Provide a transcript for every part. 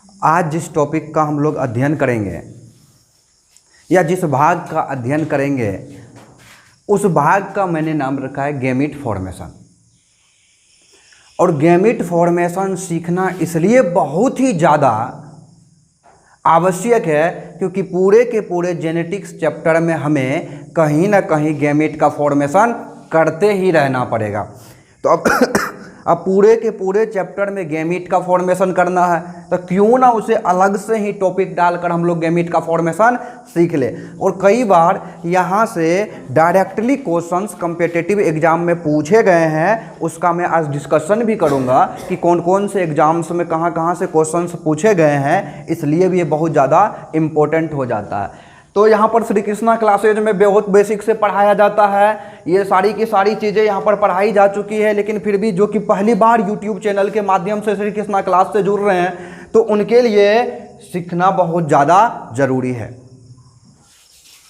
आज जिस टॉपिक का हम लोग अध्ययन करेंगे या जिस भाग का अध्ययन करेंगे उस भाग का मैंने नाम रखा है गैमीट फॉर्मेशन। और गैमीट फॉर्मेशन सीखना इसलिए बहुत ही ज़्यादा आवश्यक है क्योंकि पूरे के पूरे जेनेटिक्स चैप्टर में हमें कहीं ना कहीं गैमीट का फॉर्मेशन करते ही रहना पड़ेगा। तो अब पूरे के पूरे चैप्टर में गैमीट का फॉर्मेशन करना है तो क्यों ना उसे अलग से ही टॉपिक डालकर हम लोग गैमीट का फॉर्मेशन सीख ले। और कई बार यहाँ से डायरेक्टली क्वेश्चंस कॉम्पिटिटिव एग्जाम में पूछे गए हैं, उसका मैं आज डिस्कशन भी करूँगा कि कौन कौन से एग्जाम्स में कहाँ से क्वेश्चंस पूछे गए हैं, इसलिए भी ये बहुत ज़्यादा इम्पोर्टेंट हो जाता है। तो यहाँ पर श्री कृष्णा क्लासेज में बहुत बेसिक से पढ़ाया जाता है, ये सारी की सारी चीज़ें यहाँ पर पढ़ाई जा चुकी है। लेकिन फिर भी जो कि पहली बार यूट्यूब चैनल के माध्यम से श्री कृष्णा क्लास से जुड़ रहे हैं तो उनके लिए सीखना बहुत ज़्यादा ज़रूरी है।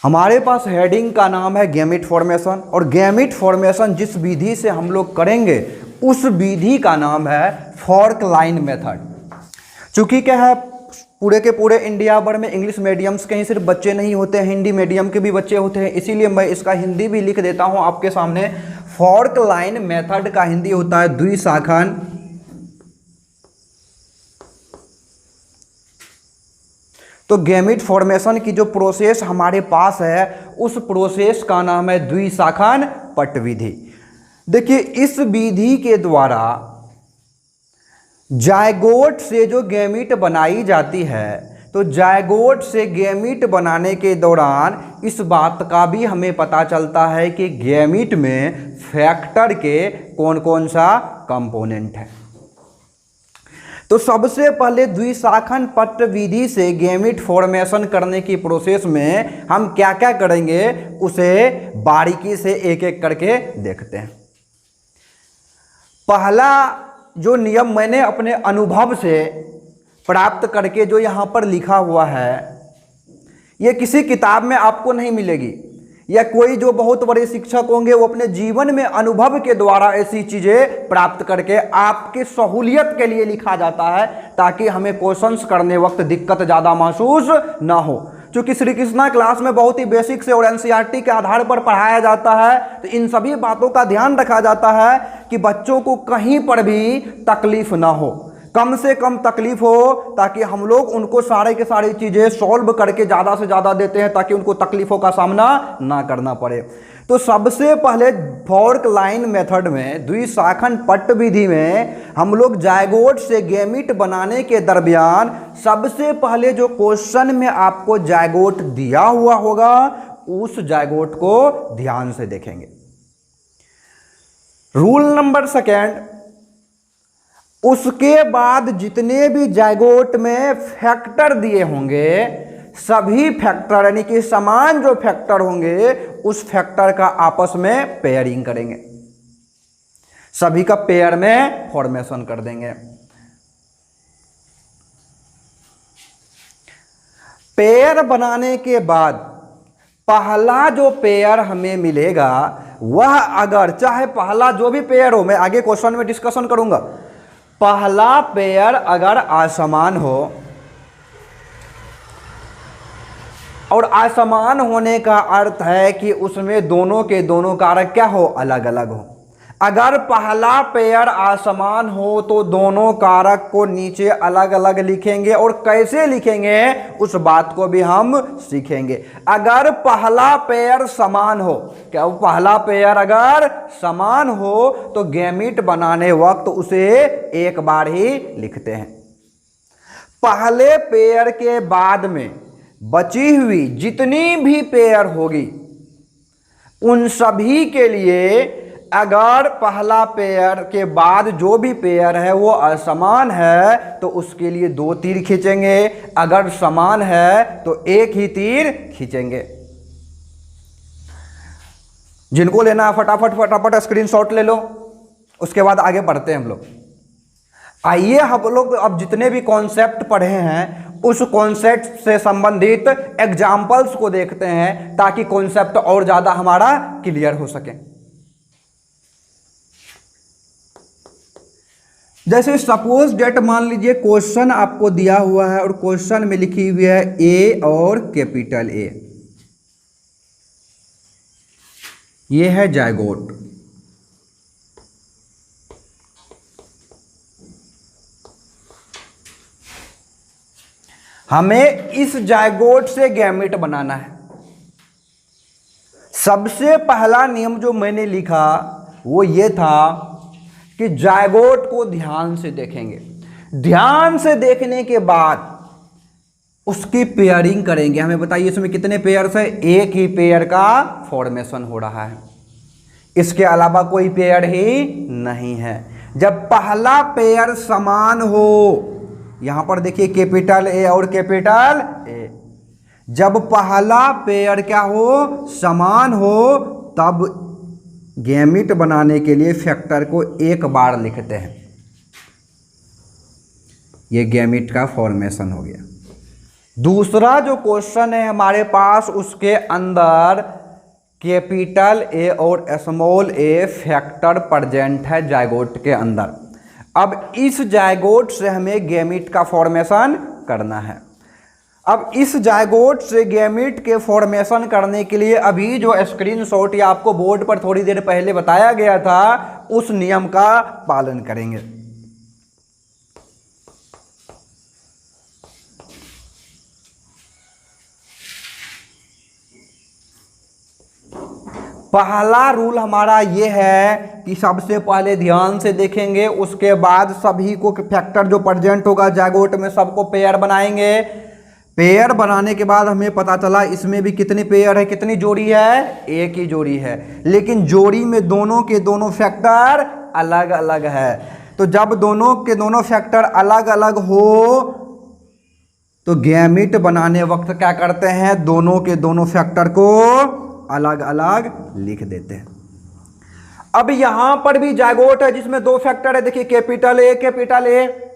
हमारे पास हेडिंग का नाम है गैमीट फॉर्मेशन, और गैमीट फॉर्मेशन जिस विधि से हम लोग करेंगे उस विधि का नाम है फॉर्क लाइन मेथड। चूँकि क्या है, पूरे के पूरे इंडिया भर में इंग्लिश मीडियम्स के ही सिर्फ बच्चे नहीं होते हैं, हिंदी मीडियम के भी बच्चे होते हैं, इसीलिए मैं इसका हिंदी भी लिख देता हूं आपके सामने। फॉर्क लाइन मेथड का हिंदी होता है द्विशाखन। तो गैमीट फॉर्मेशन की जो प्रोसेस हमारे पास है उस प्रोसेस का नाम है द्विशाखन पट विधि। देखिए, इस विधि के द्वारा जायगोट से जो गैमीट बनाई जाती है, तो जायगोट से गैमीट बनाने के दौरान इस बात का भी हमें पता चलता है कि गैमीट में फैक्टर के कौन कौन सा कंपोनेंट है। तो सबसे पहले द्विशाखन पट विधि से गैमीट फॉर्मेशन करने की प्रोसेस में हम क्या क्या करेंगे उसे बारीकी से एक एक करके देखते हैं। पहला जो नियम मैंने अपने अनुभव से प्राप्त करके जो यहाँ पर लिखा हुआ है, ये किसी किताब में आपको नहीं मिलेगी, या कोई जो बहुत बड़े शिक्षक होंगे वो अपने जीवन में अनुभव के द्वारा ऐसी चीज़ें प्राप्त करके आपके सहूलियत के लिए लिखा जाता है ताकि हमें क्वेश्चंस करने वक्त दिक्कत ज़्यादा महसूस ना हो। चूँकि श्री कृष्णा क्लास में बहुत ही बेसिक से और एनसीईआरटी के आधार पर पढ़ाया जाता है, तो इन सभी बातों का ध्यान रखा जाता है कि बच्चों को कहीं पर भी तकलीफ ना हो, कम से कम तकलीफ हो, ताकि हम लोग उनको सारे के सारी चीज़ें सॉल्व करके ज़्यादा से ज़्यादा देते हैं ताकि उनको तकलीफ़ों का सामना ना करना पड़े। तो सबसे पहले फॉर्क लाइन मेथड में द्विशाखन पट विधि में हम लोग जायगोट से गैमीट बनाने के दरमियान सबसे पहले जो क्वेश्चन में आपको जायगोट दिया हुआ होगा उस जायगोट को ध्यान से देखेंगे। रूल नंबर सेकेंड, उसके बाद जितने भी जायगोट में फैक्टर दिए होंगे सभी फैक्टर यानी कि समान जो फैक्टर होंगे उस फैक्टर का आपस में पेयरिंग करेंगे, सभी का पेयर में फॉर्मेशन कर देंगे। पेयर बनाने के बाद पहला जो पेयर हमें मिलेगा वह, अगर चाहे पहला जो भी पेयर हो, मैं आगे क्वेश्चन में डिस्कशन करूंगा, पहला पेयर अगर असमान हो, और असमान होने का अर्थ है कि उसमें दोनों के दोनों कारक क्या हो, अलग अलग हो। अगर पहला पेयर असमान हो तो दोनों कारक को नीचे अलग अलग लिखेंगे, और कैसे लिखेंगे उस बात को भी हम सीखेंगे। अगर पहला पेयर समान हो, क्या वो पहला पेयर अगर समान हो तो गैमीट बनाने वक्त उसे एक बार ही लिखते हैं। पहले पेयर के बाद में बची हुई जितनी भी पेयर होगी उन सभी के लिए, अगर पहला पेयर के बाद जो भी पेयर है वो असमान है तो उसके लिए 2 तीर खींचेंगे, अगर समान है तो 1 ही तीर खींचेंगे। जिनको लेना है फटाफट स्क्रीनशॉट ले लो, उसके बाद आगे बढ़ते हैं हम लोग। आइए हम लोग अब जितने भी कॉन्सेप्ट पढ़े हैं उस कॉन्सेप्ट से संबंधित एग्जाम्पल्स को देखते हैं ताकि कॉन्सेप्ट और ज़्यादा हमारा क्लियर हो सके। जैसे सपोज डेट मान लीजिए क्वेश्चन आपको दिया हुआ है और क्वेश्चन में लिखी हुई है ए और कैपिटल ए, ये है जायगोट। हमें इस जायगोट से गैमेट बनाना है। सबसे पहला नियम जो मैंने लिखा वो ये था कि जायगोट को ध्यान से देखेंगे, ध्यान से देखने के बाद उसकी पेयरिंग करेंगे। हमें बताइए इसमें कितने पेयर्स है, एक ही पेयर का फॉर्मेशन हो रहा है, इसके अलावा कोई पेयर ही नहीं है। जब पहला पेयर समान हो, यहां पर देखिए कैपिटल ए और कैपिटल ए, जब पहला पेयर क्या हो, समान हो, तब गैमेट बनाने के लिए फैक्टर को एक बार लिखते हैं। ये गैमेट का फॉर्मेशन हो गया। दूसरा जो क्वेश्चन है हमारे पास, उसके अंदर कैपिटल ए और स्मॉल ए फैक्टर प्रेजेंट है जायगोट के अंदर। अब इस जायगोट से हमें गैमेट का फॉर्मेशन करना है। अब इस जायगोट से गैमेट के फॉर्मेशन करने के लिए अभी जो स्क्रीनशॉट या आपको बोर्ड पर थोड़ी देर पहले बताया गया था, उस नियम का पालन करेंगे। पहला रूल हमारा ये है कि सबसे पहले ध्यान से देखेंगे, उसके बाद सभी को फैक्टर जो प्रेजेंट होगा जायगोट में सबको पेयर बनाएंगे। पेयर बनाने के बाद हमें पता चला इसमें भी कितनी पेयर है, कितनी जोड़ी है, एक ही जोड़ी है, लेकिन जोड़ी में दोनों के दोनों फैक्टर अलग अलग है। तो जब दोनों के दोनों फैक्टर अलग अलग हो तो गैमेट बनाने वक्त क्या करते हैं, दोनों के दोनों फैक्टर को अलग अलग लिख देते हैं। अब यहां पर भी जायगोट है जिसमें दो फैक्टर है, देखिए कैपिटल ए कैपिटल ए।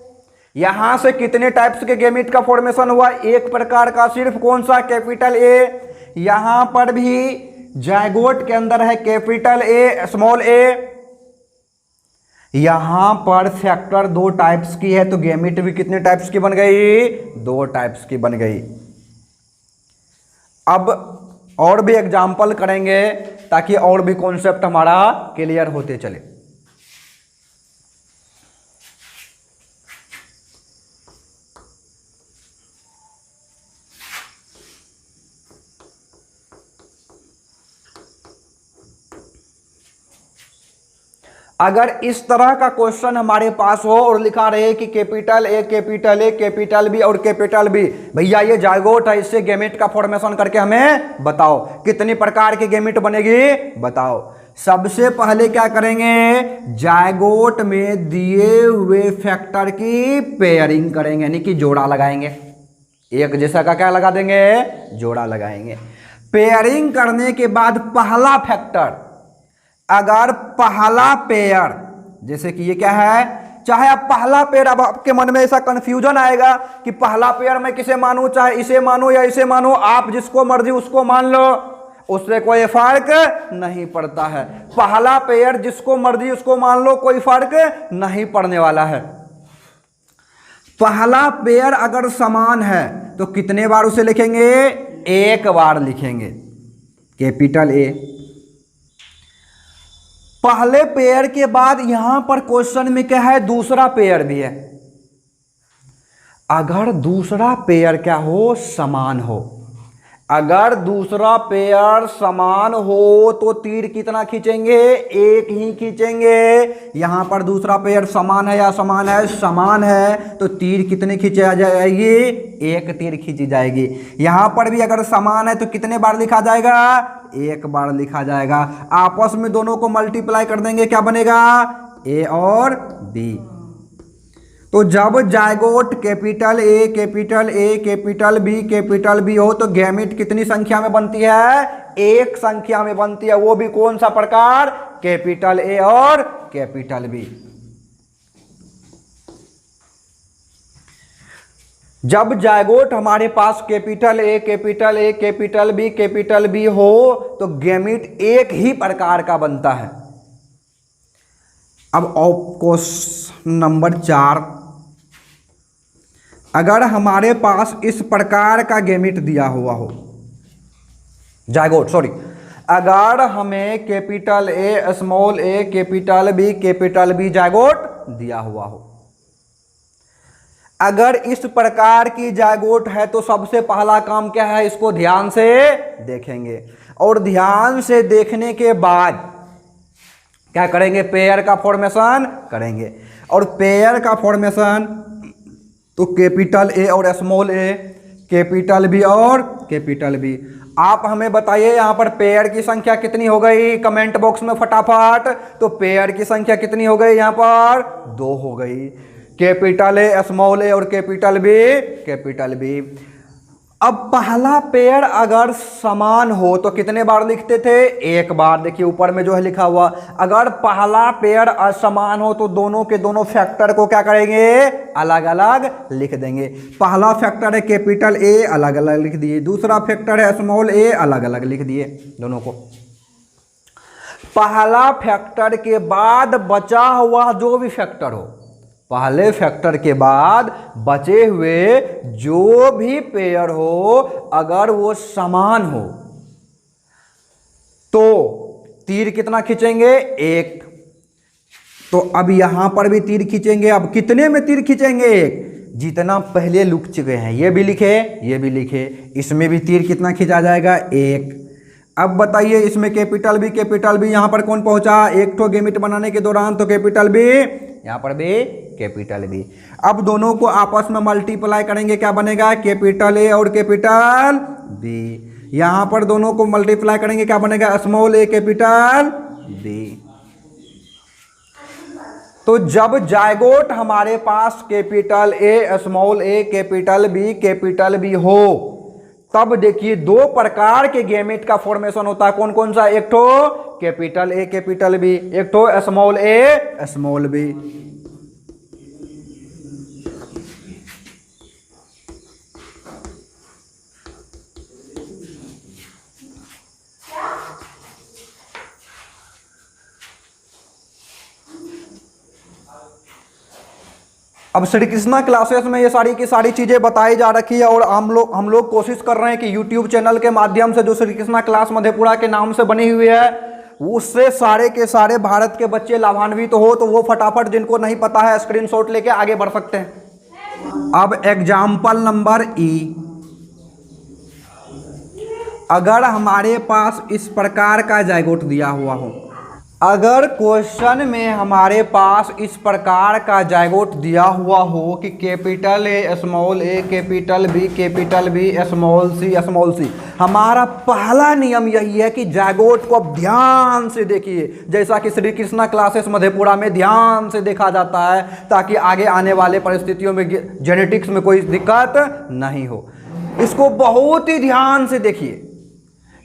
यहां से कितने टाइप्स के गैमेट का फॉर्मेशन हुआ, एक प्रकार का, सिर्फ कौन सा, कैपिटल ए। यहां पर भी जायगोट के अंदर है कैपिटल ए स्मॉल ए। यहां पर फैक्टर दो टाइप्स की है, तो गैमेट भी कितने टाइप्स की बन गई, दो टाइप्स की बन गई। अब और भी एग्जाम्पल करेंगे ताकि और भी कॉन्सेप्ट हमारा क्लियर होते चले। अगर इस तरह का क्वेश्चन हमारे पास हो और लिखा रहे कि कैपिटल ए कैपिटल बी और कैपिटल बी, भैया ये जायगोट है, इससे गैमेट का फॉर्मेशन करके हमें बताओ कितनी प्रकार की गैमेट बनेगी, बताओ। सबसे पहले क्या करेंगे, जायगोट में दिए हुए फैक्टर की पेयरिंग करेंगे, यानी कि जोड़ा लगाएंगे। एक जैसा का क्या लगा देंगे, जोड़ा लगाएंगे। पेयरिंग करने के बाद पहला फैक्टर, अगर पहला पेयर, जैसे कि ये क्या है, चाहे आप पहला पेयर, अब आपके मन में ऐसा कंफ्यूजन आएगा कि पहला पेयर मैं किसे मानूं, चाहे इसे मानूं या इसे मानूं, आप जिसको मर्जी उसको मान लो, उससे कोई फर्क नहीं पड़ता है। पहला पेयर जिसको मर्जी उसको मान लो, कोई फर्क नहीं पड़ने वाला है। पहला पेयर अगर समान है तो कितने बार उसे लिखेंगे, एक बार लिखेंगे, कैपिटल ए। पहले पेयर के बाद यहां पर क्वेश्चन में क्या है, दूसरा पेयर भी है। अगर दूसरा पेयर क्या हो, समान हो, अगर दूसरा पेयर समान हो तो तीर कितना खींचेंगे, एक ही खींचेंगे। यहां पर दूसरा पेयर समान है या समान है, समान है, तो तीर कितने खींची जाएगी, एक तीर खींची जाएगी। यहां पर भी अगर समान है तो कितने बार लिखा जाएगा, एक बार लिखा जाएगा। आपस में दोनों को मल्टीप्लाई कर देंगे, क्या बनेगा, ए और बी। तो जब zygote capital A capital B हो तो गैमेट कितनी संख्या में बनती है, एक संख्या में बनती है। वो भी कौन सा प्रकार, कैपिटल ए और कैपिटल बी। जब जायगोट हमारे पास कैपिटल ए कैपिटल बी हो तो गैमेट एक ही प्रकार का बनता है। अब नंबर 4, अगर हमारे पास इस प्रकार का गैमेट दिया हुआ हो, जायगोट सॉरी, अगर हमें capital A small A capital B zygote दिया हुआ हो, अगर इस प्रकार की जायगोट है तो सबसे पहला काम क्या है, इसको ध्यान से देखेंगे और ध्यान से देखने के बाद क्या करेंगे, पेयर का फॉर्मेशन करेंगे। और पेयर का फॉर्मेशन तो कैपिटल ए और स्मॉल ए, कैपिटल बी और कैपिटल बी। आप हमें बताइए यहाँ पर पेयर की संख्या कितनी हो गई, कमेंट बॉक्स में फटाफट। तो पेयर की संख्या कितनी हो गई, यहाँ पर 2 हो गई, कैपिटल ए स्मॉल ए और कैपिटल बी। अब पहला पेयर अगर समान हो तो कितने बार लिखते थे, एक बार। देखिए ऊपर में जो है लिखा हुआ, अगर पहला पेयर असमान हो तो दोनों के दोनों फैक्टर को क्या करेंगे, अलग अलग लिख देंगे। पहला फैक्टर है कैपिटल ए, अलग अलग लिख दिए, दूसरा फैक्टर है स्मॉल ए, अलग अलग लिख दिए दोनों को। पहला फैक्टर के बाद बचा हुआ जो भी फैक्टर हो, पहले फैक्टर के बाद बचे हुए जो भी पेयर हो, अगर वो समान हो तो तीर कितना खींचेंगे, 1। तो अब यहां पर भी तीर खींचेंगे। अब कितने में तीर खींचेंगे, 1। जितना पहले लिख चुके हैं, ये भी लिखे ये भी लिखे, इसमें भी तीर कितना खींचा जाएगा, 1। अब बताइए इसमें कैपिटल बी यहां पर कौन पहुंचा, एक ठो गैमेट बनाने के दौरान, तो कैपिटल बी, यहां पर भी कैपिटल बी। अब दोनों को आपस में मल्टीप्लाई करेंगे, क्या बनेगा, कैपिटल ए और कैपिटल बी। यहां पर दोनों को मल्टीप्लाई करेंगे, क्या बनेगा, स्मॉल ए कैपिटल बी। तो जब जायगोट हमारे पास capital A small A capital B हो, तब देखिए 2 प्रकार के गैमेट का फॉर्मेशन होता है। कौन कौन सा, एक ठो कैपिटल ए कैपिटल बी, एक ठो स्मॉल ए स्मॉल बी। अब श्री कृष्णा क्लासेस में ये सारी की सारी चीज़ें बताई जा रखी है और हम लोग कोशिश कर रहे हैं कि यूट्यूब चैनल के माध्यम से जो श्री कृष्णा क्लास मधेपुरा के नाम से बनी हुई है, उससे सारे के सारे भारत के बच्चे लाभान्वित हो। तो वो फटाफट जिनको नहीं पता है स्क्रीनशॉट लेके आगे बढ़ सकते हैं। अब एग्जाम्पल नंबर ई, अगर हमारे पास इस प्रकार का जायगोट दिया हुआ हो, अगर क्वेश्चन में हमारे पास इस प्रकार का जायगोट दिया हुआ हो कि capital A small A capital B small C, हमारा पहला नियम यही है कि जायगोट को अब ध्यान से देखिए, जैसा कि श्री कृष्णा क्लासेस मधेपुरा में ध्यान से देखा जाता है, ताकि आगे आने वाले परिस्थितियों में जेनेटिक्स में कोई दिक्कत नहीं हो। इसको बहुत ही ध्यान से देखिए।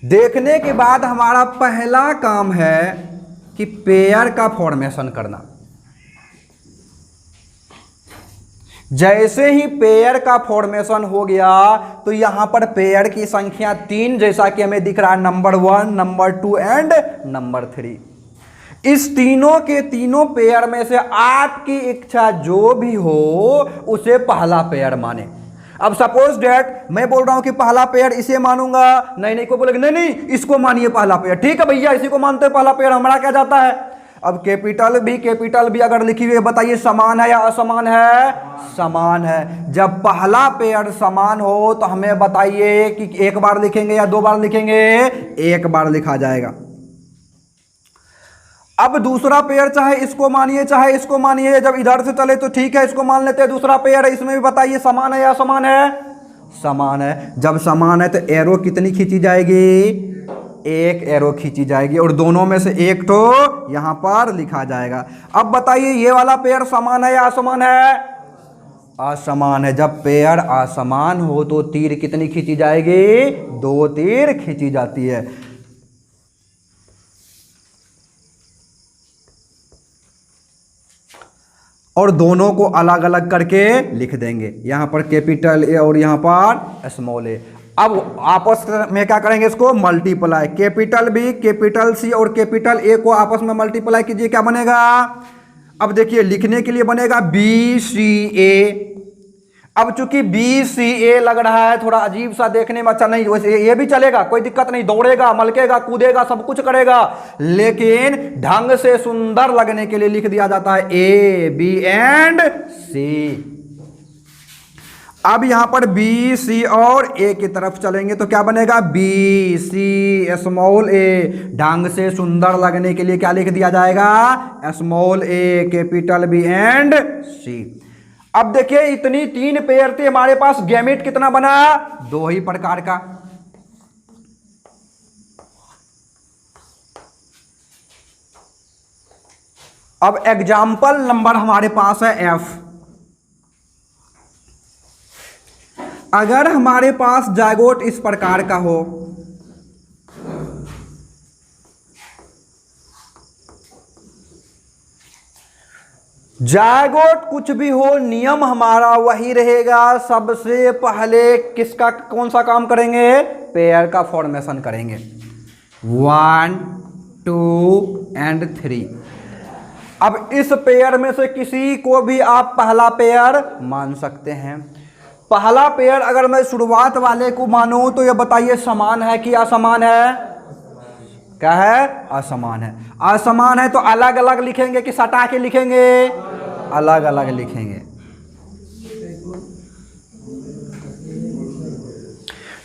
देखने के बाद हमारा पहला काम है कि पेयर का फॉर्मेशन करना। जैसे ही पेयर का फॉर्मेशन हो गया तो यहां पर पेयर की संख्या 3, जैसा कि हमें दिख रहा है, नंबर 1, नंबर 2 एंड नंबर 3। इस तीनों के तीनों पेयर में से आपकी इच्छा जो भी हो उसे पहला पेयर माने। अब सपोज डेट मैं बोल रहा हूं कि पहला पेयर इसे मानूंगा, नहीं कोई बोलेगा नहीं इसको मानिए पहला पेयर, ठीक है भैया इसी को मानते हैं पहला पेयर, हमारा क्या जाता है। अब कैपिटल बी अगर लिखी हुई है, बताइए समान है या असमान है, समान है। जब पहला पेयर समान हो तो हमें बताइए कि एक बार लिखेंगे या 2 बार लिखेंगे, एक बार लिखा जाएगा। अब दूसरा पेयर चाहे इसको मानिए चाहे इसको मानिए, जब इधर से चले तो ठीक है इसको मान लेते हैं, दूसरा पेयर है इसमें भी बताइए समान है या असमान है, समान है। जब समान है तो एरो कितनी खींची जाएगी, एक एरो खींची जाएगी और दोनों में से एक तो यहां पर लिखा जाएगा। अब बताइए ये वाला पेयर समान है या असमान है, असमान है। जब पेयर असमान हो तो तीर कितनी खींची जाएगी, 2 तीर खींची जाती है। और दोनों को अलग अलग करके लिख देंगे, यहां पर कैपिटल ए और यहां पर स्मॉल ए। अब आपस में क्या करेंगे, इसको multiply, capital B capital C और कैपिटल ए को आपस में मल्टीप्लाई कीजिए, क्या बनेगा। अब देखिए लिखने के लिए बनेगा BCA। अब चूंकि BCA लग रहा है थोड़ा अजीब सा देखने में, अच्छा नहीं, वैसे ये भी चलेगा, कोई दिक्कत नहीं, दौड़ेगा, मलकेगा, कूदेगा, सब कुछ करेगा, लेकिन ढंग से सुंदर लगने के लिए लिख दिया जाता है A, B एंड C। अब यहां पर B, C और A की तरफ चलेंगे तो क्या बनेगा, B, C, स्मॉल a। ढंग से सुंदर लगने के लिए क्या लिख दिया जाएगा, small a, capital B and C। अब देखिए इतनी 3 पेयर थे हमारे पास, गैमेट कितना बना, 2 ही प्रकार का। अब एग्जाम्पल नंबर हमारे पास है F। अगर हमारे पास जायगोट इस प्रकार का हो, जायगोट कुछ भी हो, नियम हमारा वही रहेगा, सबसे पहले किसका कौन सा काम करेंगे, पेयर का फॉर्मेशन करेंगे, 1, 2 एंड 3। अब इस पेयर में से किसी को भी आप पहला पेयर मान सकते हैं। पहला पेयर अगर मैं शुरुआत वाले को मानूं तो ये बताइए समान है कि असमान है, क्या है, असमान है। असमान है तो अलग अलग लिखेंगे कि सटा के लिखेंगे, अलग अलग लिखेंगे।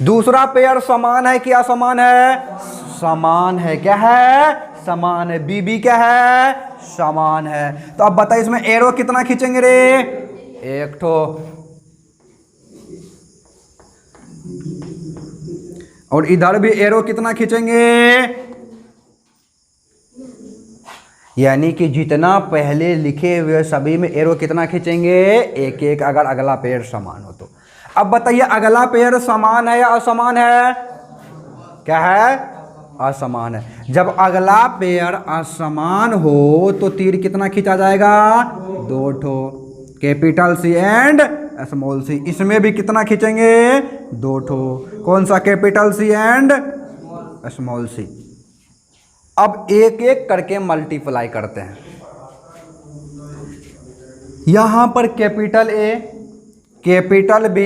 दूसरा पेयर समान है कि असमान है, समान है, क्या है, समान है। बीबी क्या है, समान है। तो अब बताइए इसमें एरो कितना खींचेंगे रे, एक ठो, और इधर भी एरो कितना खींचेंगे, यानी कि जितना पहले लिखे हुए सभी में एरो कितना खींचेंगे, एक एक, अगर अगला पेयर समान हो तो। अब बताइए अगला पेयर समान है या असमान है, क्या है, असमान है। जब अगला पेयर असमान हो तो तीर कितना खींचा जाएगा, 2 ठो, capital C and small c। इसमें भी कितना खींचेंगे, 2 ठो, कौन सा, capital C and small c। अब एक एक करके मल्टीप्लाई करते हैं। यहां पर capital A, capital B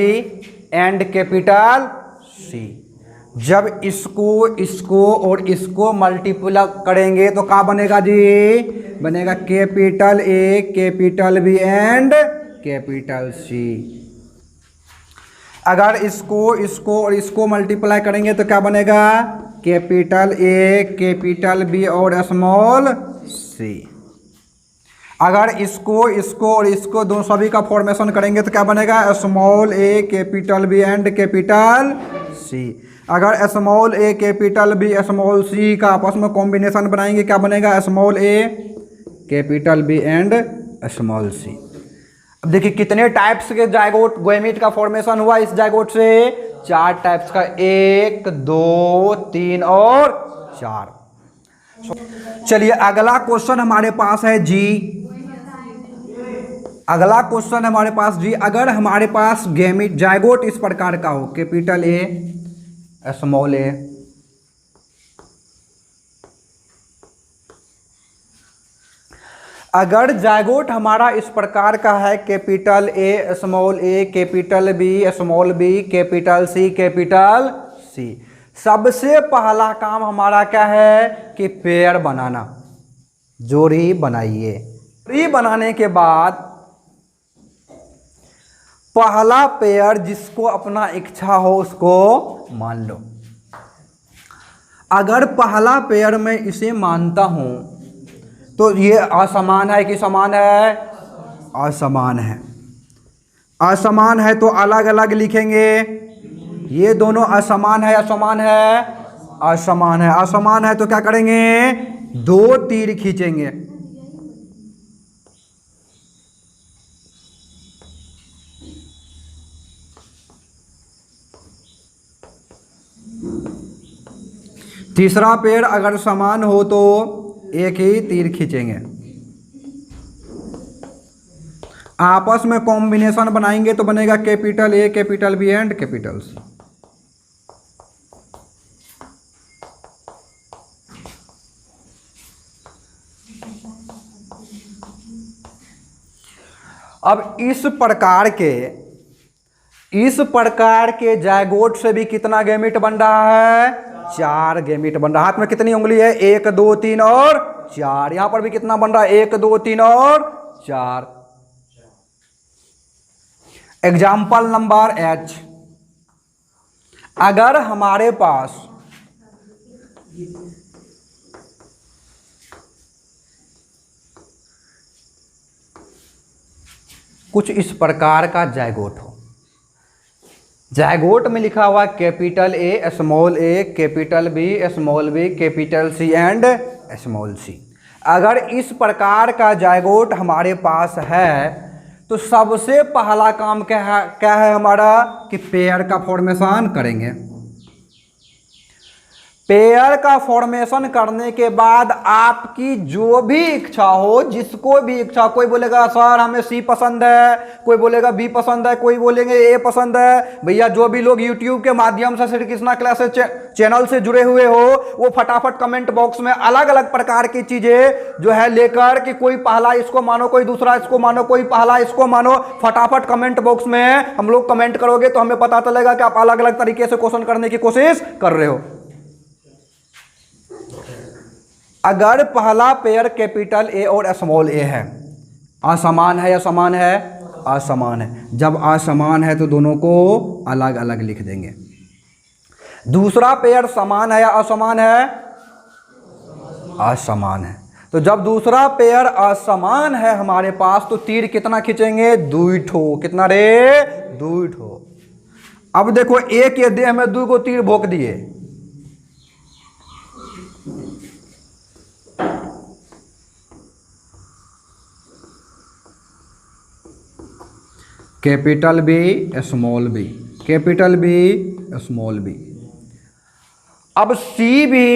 and capital C। जब इसको और इसको मल्टीप्लाई करेंगे तो क्या बनेगा जी, बनेगा capital A, capital B and capital C। अगर इसको और इसको मल्टीप्लाई करेंगे तो क्या बनेगा, कैपिटल A, कैपिटल B और स्मॉल c। अगर इसको और इसको दोनों सभी का फॉर्मेशन करेंगे तो क्या बनेगा, small a, capital B and capital C। अगर small a, capital B, small c का आपस में कॉम्बिनेशन बनाएंगे, क्या बनेगा, small a, capital B and small c। अब देखिए कितने टाइप्स के जायगोट गैमीट का फॉर्मेशन हुआ इस जायगोट से, 4 टाइप्स का, 1, 2, 3 और 4। चलिए अगला क्वेश्चन हमारे पास है जी। अगला क्वेश्चन हमारे पास जी, अगर हमारे पास गैमीट जायगोट इस प्रकार का हो, कैपिटल A, स्मॉल a, अगर जायगोट हमारा इस प्रकार का है, capital A, small a, capital B, small b, capital C, capital C, सबसे पहला काम हमारा क्या है कि पेयर बनाना, जोड़ी बनाइए। जोड़ी बनाने के बाद पहला पेयर जिसको अपना इच्छा हो उसको मान लो। अगर पहला पेयर मैं इसे मानता हूं तो ये असमान है कि समान है, असमान है। असमान है तो अलग अलग लिखेंगे, ये दोनों असमान है, असमान है, असमान है। असमान है तो क्या करेंगे, 2 तीर खींचेंगे। तीसरा पेड़ अगर समान हो तो एक ही तीर खींचेंगे। आपस में कॉम्बिनेशन बनाएंगे तो बनेगा capital A, capital B and capital C। अब इस प्रकार के जायगोट से भी कितना गैमीट बन रहा है? 4 गैमीट बन रहा है। हाथ में कितनी उंगली है? 1 2 3 और 4। यहां पर भी कितना बन रहा है? 1 2 3 और 4। एग्जाम्पल नंबर H, अगर हमारे पास कुछ इस प्रकार का जायगोट हो, जायगोट में लिखा हुआ capital A small a, capital B small b, capital C and small c। अगर इस प्रकार का जायगोट हमारे पास है तो सबसे पहला काम क्या है हमारा? कि पेयर का फॉर्मेशन करेंगे। पेयर का फॉर्मेशन करने के बाद आपकी जो भी इच्छा हो, जिसको भी इच्छा, कोई बोलेगा सर हमें C पसंद है, कोई बोलेगा B पसंद है, कोई बोलेंगे A पसंद है। भैया जो भी लोग YouTube के माध्यम से श्री कृष्णा क्लासेस चैनल से जुड़े हुए हो, वो फटाफट कमेंट बॉक्स में अलग अलग प्रकार की चीजें जो है लेकर कि कोई पहला इसको मानो, कोई दूसरा इसको मानो, कोई पहला इसको मानो, फटाफट कमेंट बॉक्स में हम लोग कमेंट करोगे तो हमें पता चलेगा कि आप अलग अलग तरीके से क्वेश्चन करने की कोशिश कर रहे हो। अगर पहला पेयर कैपिटल A और स्मॉल a है, असमान है या समान है? असमान है। जब असमान है तो दोनों को अलग अलग लिख देंगे। दूसरा पेयर समान है या असमान है? असमान है। तो जब दूसरा पेयर असमान है हमारे पास तो तीर कितना खींचेंगे? 2 ठो। कितना रे? 2 ठो। अब देखो एक के देह में 2 को तीर भोंक दिए, capital B small b, capital B small b। अब C भी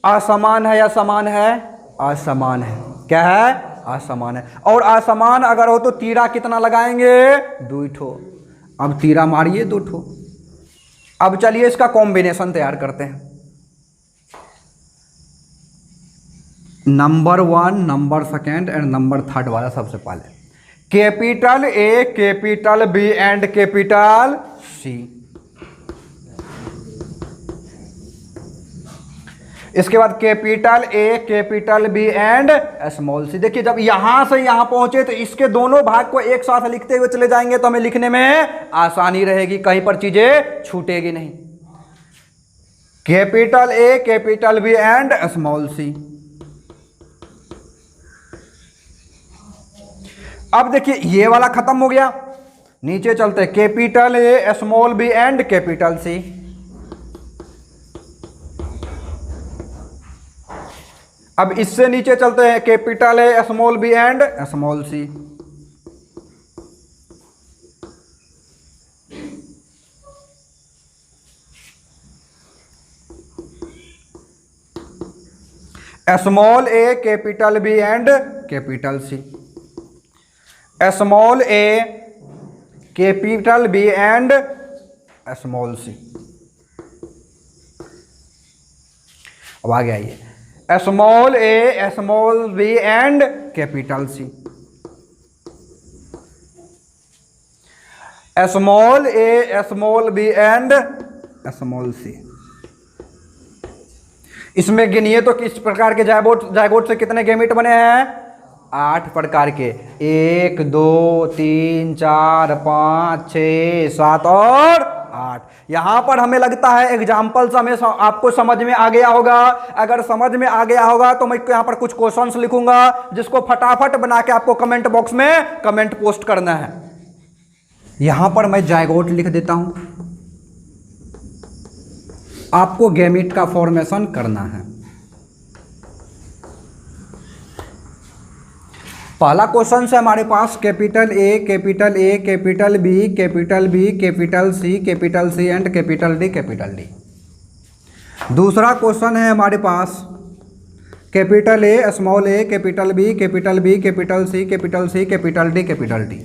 असमान है या समान है? असमान है। क्या है? असमान है। और असमान अगर हो तो तीरा कितना लगाएंगे? 2 ठो। अब तीरा मारिए 2 ठो। अब चलिए इसका कॉम्बिनेशन तैयार करते हैं। नंबर 1, नंबर 2 एंड नंबर 3 वाला सबसे पहले capital A, capital B and capital C। इसके बाद capital A, capital B and small c। देखिए जब यहां से यहां पहुंचे तो इसके दोनों भाग को एक साथ लिखते हुए चले जाएंगे तो हमें लिखने में आसानी रहेगी, कहीं पर चीजें छूटेगी नहीं। Capital A, capital B and small c। अब देखिए ये वाला खत्म हो गया, नीचे चलते हैं। Capital A, small b and capital C। अब इससे नीचे चलते हैं। Capital A, small b and small c। Small a, capital B and capital C। Small a, capital B and small c। अब आगे आइए। Small a, small b and capital C। Small a, small b and small c। इसमें गिनिए तो किस प्रकार के zygote से कितने गैमीट बने हैं? 8 प्रकार के। 1 2 3 4 5 6 7 और 8। यहां पर हमें लगता है एग्जाम्पल से हमें आपको समझ में आ गया होगा। अगर समझ में आ गया होगा तो मैं यहां पर कुछ क्वेश्चंस लिखूंगा जिसको फटाफट बना के आपको कमेंट बॉक्स में कमेंट पोस्ट करना है। यहां पर मैं जायगोट लिख देता हूं, आपको गैमीट का फॉर्मेशन करना है। पहला क्वेश्चन है हमारे पास capital A, capital A, capital B, capital B, capital C, capital C and capital D, capital D। दूसरा क्वेश्चन है हमारे पास capital A, small a, capital B, capital B, capital C, capital C, capital D, capital D।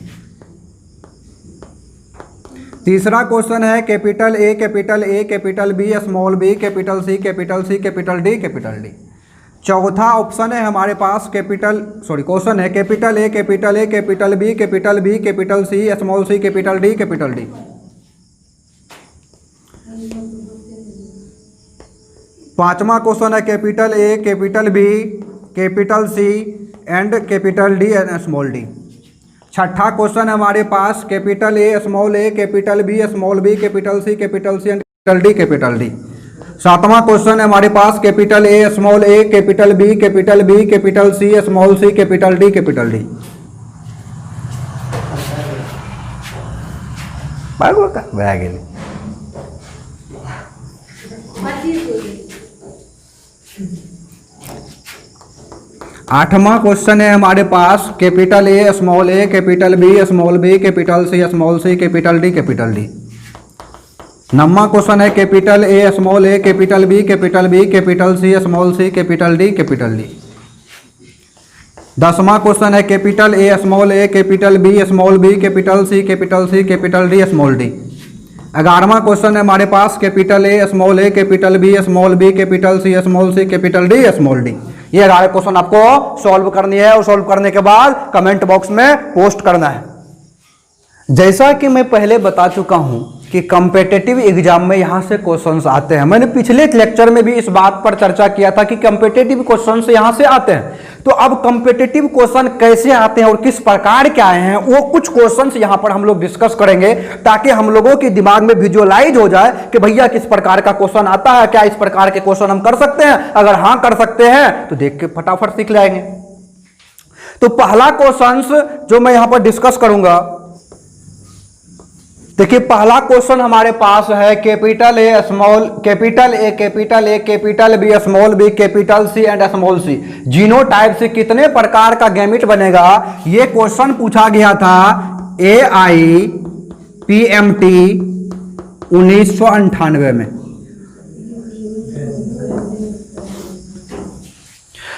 तीसरा question है capital A, capital A, capital B, small b, capital C, capital C, capital D, capital D। चौथा option है हमारे पास question है capital A, capital A, capital B, capital B, capital C, small C, capital D, capital D. पांचवा question है capital A, capital B, capital C and capital D and small D. छठा question है हमारे पास capital A, capital B, small B, capital C and capital D, capital D. सातवां question है हमारे पास capital A, capital B, capital C, small C, capital D, capital D. आठवां question है हमारे पास capital A, capital B, capital C, capital D, capital D. नौवां question है capital A, capital B, capital C, capital D, capital D. 10वां question है capital A, capital B, capital C, capital D, small D. 11वां question है हमारे पास capital A, capital B, capital C, capital D, small D. ये 11 question आपको solve करनी है और सॉल्व करने के बाद कमेंट बॉक्स में पोस्ट करना है। जैसा कि मैं पहले बता चुका हूं कि कॉम्पिटिटिव एग्जाम में यहां से क्वेश्चंस आते हैं। मैंने पिछले लेक्चर में भी इस बात पर चर्चा किया था कि कॉम्पिटिटिव क्वेश्चंस यहां से आते हैं। तो अब कॉम्पिटिटिव क्वेश्चन कैसे आते हैं और किस प्रकार के आए हैं, वो कुछ क्वेश्चंस यहां पर हम लोग डिस्कस करेंगे, ताकि हम लोगों के दिमाग में विजुअलाइज हो जाए कि भैया किस प्रकार का क्वेश्चन आता है, क्या इस प्रकार के क्वेश्चन हम कर सकते हैं। अगर हां कर सकते हैं तो देख के फटाफट सीख जाएंगे। तो पहला क्वेश्चन जो मैं यहां पर डिस्कस करूंगा, देखिए पहला क्वेश्चन हमारे पास है capital A, capital B, small B, capital C and small C genotype से कितने प्रकार का गैमेट बनेगा। यह क्वेश्चन पूछा गया था AIPMT 1998 में।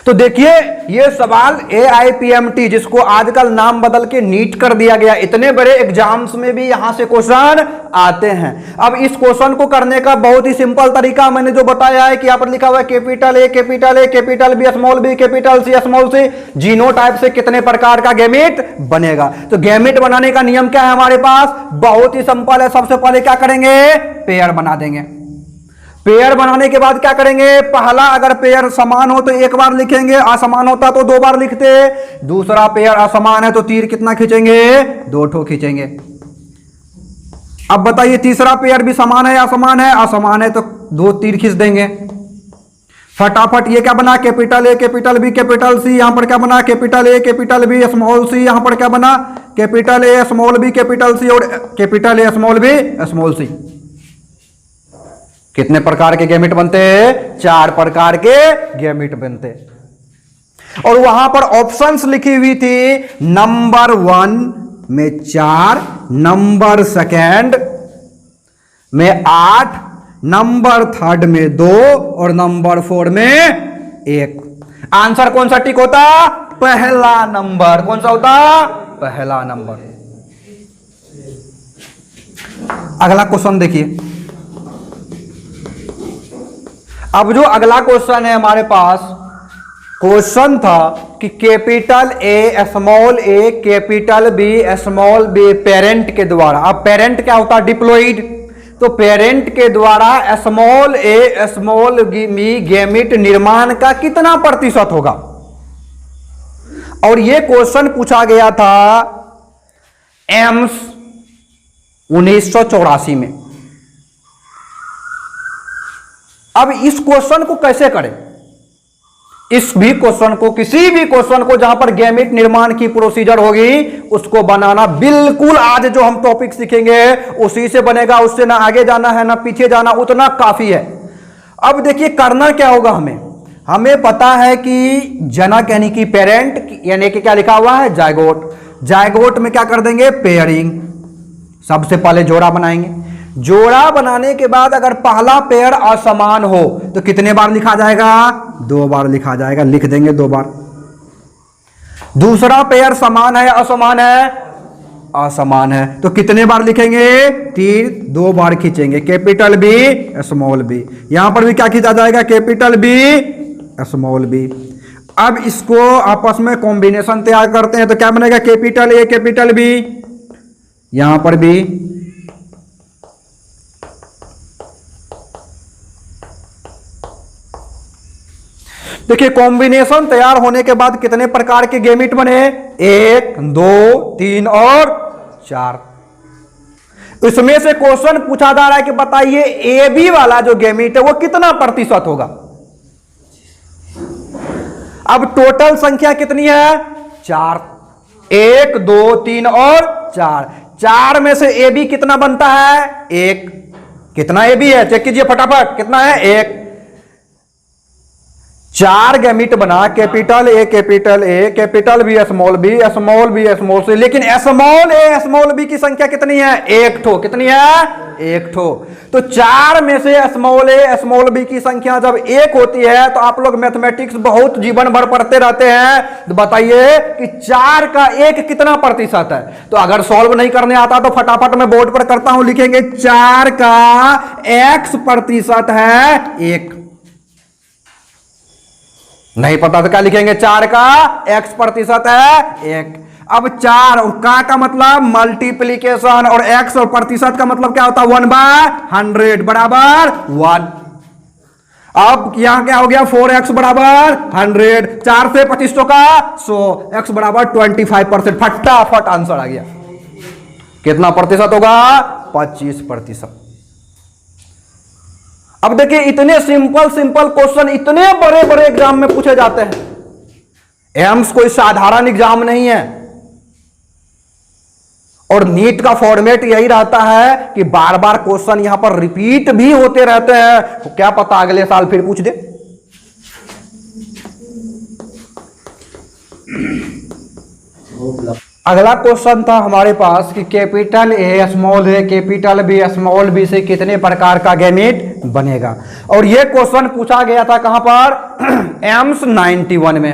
तो देखिए ये सवाल AIPMT, जिसको आजकल नाम बदल के नीट कर दिया गया, इतने बड़े एग्जाम्स में भी यहां से क्वेश्चन आते हैं। अब इस क्वेश्चन को करने का बहुत ही सिंपल तरीका मैंने जो बताया है कि यहां पर लिखा हुआ है capital A, capital B, capital C, small C genotype से कितने प्रकार का गैमेट बनेगा। तो गैमेट बनाने का नियम क्या है हमारे पास, बहुत ही सिंपल है। सबसे पहले क्या करेंगे, पेयर बना देंगे। पेयर बनाने के बाद क्या करेंगे, पहला अगर पेयर समान हो तो एक बार लिखेंगे, असमान होता तो 2 बार लिखते। दूसरा पेयर असमान है तो तीर कितना खींचेंगे, 2 ठो खींचेंगे। अब बताइए तीसरा पेयर भी समान है या असमान है, असमान है तो 2 तीर खींच देंगे। फटाफट ये क्या बना, capital A, capital B, capital C. यहां पर क्या बना, capital A, capital B, small C. यहां पर क्या बना, capital A, small B, capital C और capital A, small B, small C. कितने प्रकार के गैमेट बनते हैं, 4 प्रकार के गैमेट बनते। और वहां पर ऑप्शंस लिखी हुई थी, नंबर 1 में 4, नंबर 2 में 8, नंबर 3 में 2 और नंबर 4 में 1। आंसर कौन सा टिक होता, पहला नंबर। कौन सा होता, पहला नंबर। अगला क्वेश्चन देखिए। अब जो अगला क्वेश्चन है हमारे पास, क्वेश्चन था कि capital A, capital B, small B parent के द्वारा। अब पेरेंट क्या होता है, डिप्लॉइड। तो पेरेंट के द्वारा स्मॉल ए, स्मॉल बी गैमेट निर्माण का कितना प्रतिशत होगा। और यह क्वेश्चन पूछा गया था एम्स 1984 में। अब इस क्वेश्चन को कैसे करें, इस भी क्वेश्चन को, किसी भी क्वेश्चन को जहां पर गैमेट निर्माण की प्रोसीजर होगी उसको बनाना बिल्कुल आज जो हम टॉपिक सीखेंगे उसी से बनेगा। उससे ना आगे जाना है ना पीछे जाना, उतना काफी है। अब देखिए करना क्या होगा, हमें पता है कि जनक यानी कि पेरेंट यानी कि क्या लिखा हुआ है, जायगोट। जायगोट में क्या कर देंगे, पेयरिंग। सबसे पहले जोड़ा बनाएंगे। जोड़ा बनाने के बाद अगर पहला पेयर असमान हो तो कितने बार लिखा जाएगा, 2 बार लिखा जाएगा, लिख देंगे 2 बार। दूसरा पेयर समान है, असमान है, असमान है तो कितने बार लिखेंगे, तीर 2 बार खींचेंगे। Capital B, small B. यहां पर भी क्या खींचा जाएगा, कैपिटल बी, स्मॉल बी। अब इसको आपस में कॉम्बिनेशन तैयार करते हैं तो क्या बनेगा, कैपिटल ए कैपिटल बी, यहां पर भी देखिए कॉम्बिनेशन तैयार होने के बाद कितने प्रकार के गेमिट बने, 1 2 3 और 4। इसमें से क्वेश्चन पूछा जा रहा है कि बताइए ए बी वाला जो गेमिट है वो कितना प्रतिशत होगा। अब टोटल संख्या कितनी है, 4, 1 2 3 और 4। 4 में से ए बी कितना बनता है, 1। कितना ए बी है चेक कीजिए फटाफट, कितना है, 1। 4 गैमिट बना, capital A capital B small B small C, लेकिन स्मॉल ए स्मॉल बी की संख्या कितनी है, 1 ठो। कितनी है, 1 ठो। तो 4 में से स्मॉल ए स्मॉल बी की संख्या जब 1 होती है तो आप लोग मैथमेटिक्स बहुत जीवन भर पढ़ते रहते हैं, तो बताइए कि 4 का 1 कितना प्रतिशत है। तो अगर सॉल्व नहीं करने आता तो फटाफट मैं बोर्ड पर करता हूं, लिखेंगे 4 का x प्रतिशत है 1। नहीं पता तो क्या लिखेंगे, 4 का x प्रतिशत है 1। अब 4 और का मतलब मल्टीप्लीकेशन, और x और प्रतिशत का मतलब क्या होता है, 1/100 बराबर 1। अब यहां क्या हो गया, 4x बराबर 100, 4 से 25 का 100, x बराबर 25%। फटाफट आंसर आ गया। कितना प्रतिशत होगा, 25%। अब देखिए इतने सिंपल क्वेश्चन इतने बड़े बड़े एग्जाम में पूछे जाते हैं। एम्स कोई साधारण एग्जाम नहीं है, और नीट का फॉर्मेट यही रहता है कि बार बार क्वेश्चन यहां पर रिपीट भी होते रहते हैं, तो क्या पता अगले साल फिर पूछ दे। अगला क्वेश्चन था हमारे पास कि capital A capital B small B से कितने प्रकार का गैमिट बनेगा। और यह क्वेश्चन पूछा गया था कहां पर, एम्स 91 में।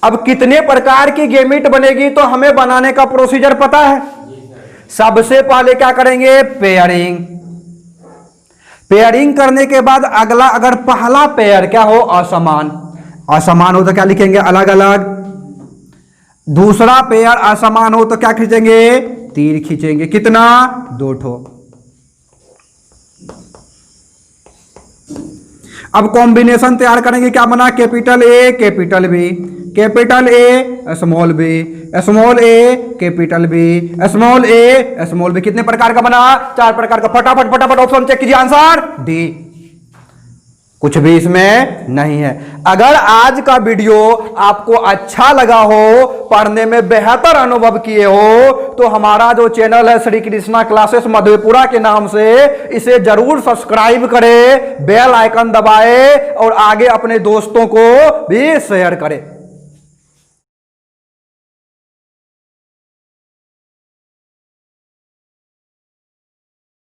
अब कितने प्रकार की गैमिट बनेगी तो हमें बनाने का प्रोसीजर पता है। सबसे पहले क्या करेंगे, पेयरिंग करने के बाद अगला, अगर पहला पेयर क्या हो, असमान हो तो क्या लिखेंगे, अलग अलग। दूसरा पेयर असमान हो तो क्या खींचेंगे, तीर खींचेंगे। कितना, 2 ठो। अब कॉम्बिनेशन तैयार करेंगे, क्या बना, capital A capital B small A capital B small B. कितने प्रकार का बना, 4 प्रकार का। फटाफट ऑप्शन चेक कीजिए, आंसर डी। कुछ भी इसमें नहीं है। अगर आज का वीडियो आपको अच्छा लगा हो, पढ़ने में बेहतर अनुभव किए हो, तो हमारा जो चैनल है श्री कृष्णा क्लासेस मधेपुरा के नाम से, इसे जरूर सब्सक्राइब करें, बेल आइकन दबाएं और आगे अपने दोस्तों को भी शेयर करें।